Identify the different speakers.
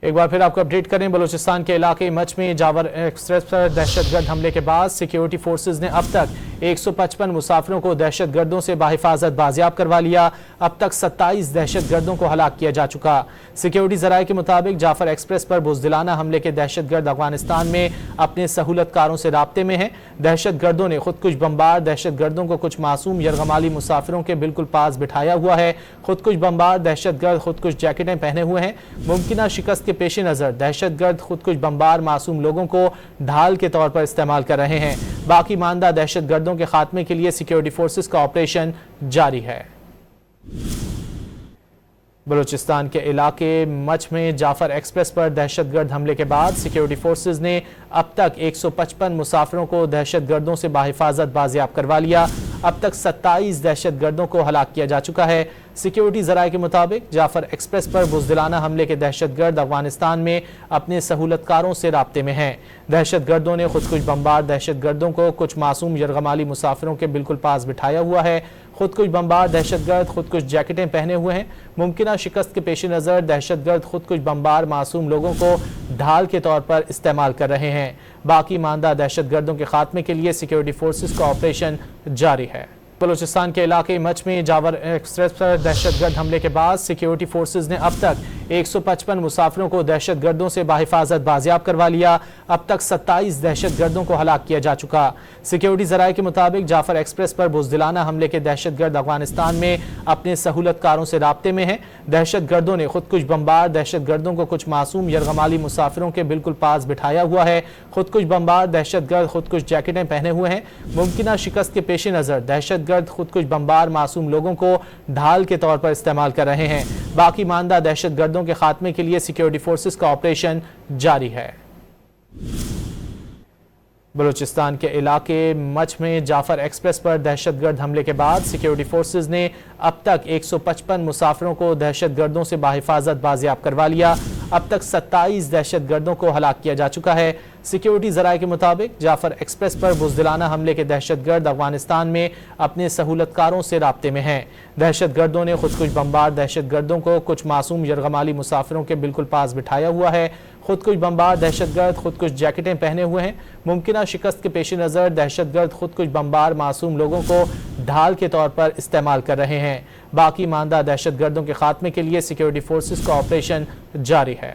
Speaker 1: ایک بار پھر آپ کو اپڈیٹ کریں، بلوچستان کے علاقے مچ میں جاور ایکسپریس پر دہشت گرد حملے کے بعد سیکیورٹی فورسز نے اب تک 155 مسافروں کو دہشت گردوں سے بحفاظت بازیاب کروا لیا۔ اب تک 27 دہشت گردوں کو ہلاک کیا جا چکا۔ سیکیورٹی ذرائع کے مطابق جعفر ایکسپریس پر بزدلانہ حملے کے دہشت گرد افغانستان میں اپنے سہولت کاروں سے رابطے میں ہیں۔ دہشت گردوں نے خودکش بمبار دہشت گردوں کو کچھ معصوم یرغمالی مسافروں کے بالکل پاس بٹھایا ہوا ہے۔ خودکش بمبار دہشت گرد خودکش جیکٹیں پہنے ہوئے ہیں۔ ممکنہ شکست کے پیش نظر دہشت گرد خودکش بمبار معصوم لوگوں کو ڈھال کے طور پر استعمال کر رہے ہیں۔ باقی ماندہ دہشت گردوں کے خاتمے کے لیے سیکیورٹی فورسز کا آپریشن جاری ہے۔ بلوچستان کے علاقے مچ میں جعفر ایکسپریس پر دہشت گرد حملے کے بعد سیکیورٹی فورسز نے اب تک 155 مسافروں کو دہشت گردوں سے بحفاظت بازیاب کروا لیا۔ اب تک 27 دہشت گردوں کو ہلاک کیا جا چکا ہے۔ سیکیورٹی ذرائع کے مطابق جعفر ایکسپریس پر بزدلانہ حملے کے دہشت گرد افغانستان میں اپنے سہولت کاروں سے رابطے میں ہیں۔ دہشت گردوں نے خودکش بمبار دہشت گردوں کو کچھ معصوم یرغمالی مسافروں کے بالکل پاس بٹھایا ہوا ہے۔ خودکش بمبار دہشت گرد خودکش جیکٹیں پہنے ہوئے ہیں۔ ممکنہ شکست کے پیش نظر دہشت گرد خودکش بمبار معصوم لوگوں کو ڈھال کے طور پر استعمال کر رہے ہیں۔ باقی ماندہ دہشت گردوں کے خاتمے کے لیے سیکیورٹی فورسز کا آپریشن جاری ہے۔ بلوچستان کے علاقے مچ میں جاور ایکسپریس پر دہشت گرد حملے کے بعد سیکیورٹی فورسز نے اب تک 155 مسافروں کو دہشت گردوں سے بحفاظت بازیاب کروا لیا۔ اب تک 27 دہشت گردوں کو ہلاک کیا جا چکا۔ سیکیورٹی ذرائع کے مطابق جعفر ایکسپریس پر بزدلانہ حملے کے دہشت گرد افغانستان میں اپنے سہولت کاروں سے رابطے میں ہیں۔ دہشت گردوں نے خودکش بمبار دہشت گردوں کو کچھ معصوم یرغمالی مسافروں کے بالکل پاس بٹھایا ہوا ہے۔ خودکش بمبار دہشت گرد خودکش جیکٹیں پہنے ہوئے ہیں۔ ممکنہ شکست کے پیش نظر دہشت گرد خودکش بمبار معصوم لوگوں کو ڈھال کے طور پر استعمال کر رہے ہیں۔ باقی ماندہ دہشت گردوں کے خاتمے کے لیے سیکیورٹی فورسز کا آپریشن جاری ہے۔ بلوچستان کے علاقے مچ میں جعفر ایکسپریس پر دہشت گرد حملے کے بعد سیکیورٹی فورسز نے اب تک 155 مسافروں کو دہشت گردوں سے بحفاظت بازیاب کروا لیا۔ اب تک 27 دہشت گردوں کو ہلاک کیا جا چکا ہے۔ سیکیورٹی ذرائع کے مطابق جعفر ایکسپریس پر بزدلانہ حملے کے دہشت گرد افغانستان میں اپنے سہولت کاروں سے رابطے میں ہیں۔ دہشت گردوں نے خودکش بمبار دہشت گردوں کو کچھ معصوم یرغمالی مسافروں کے بالکل پاس بٹھایا ہوا ہے۔ خودکش بمبار دہشت گرد خودکش جیکٹیں پہنے ہوئے ہیں۔ ممکنہ شکست کے پیش نظر دہشت گرد خودکش بمبار معصوم لوگوں کو ڈھال کے طور پر استعمال کر رہے ہیں۔ باقی ماندہ دہشت گردوں کے خاتمے کے لیے سیکیورٹی فورسز کا آپریشن جاری ہے۔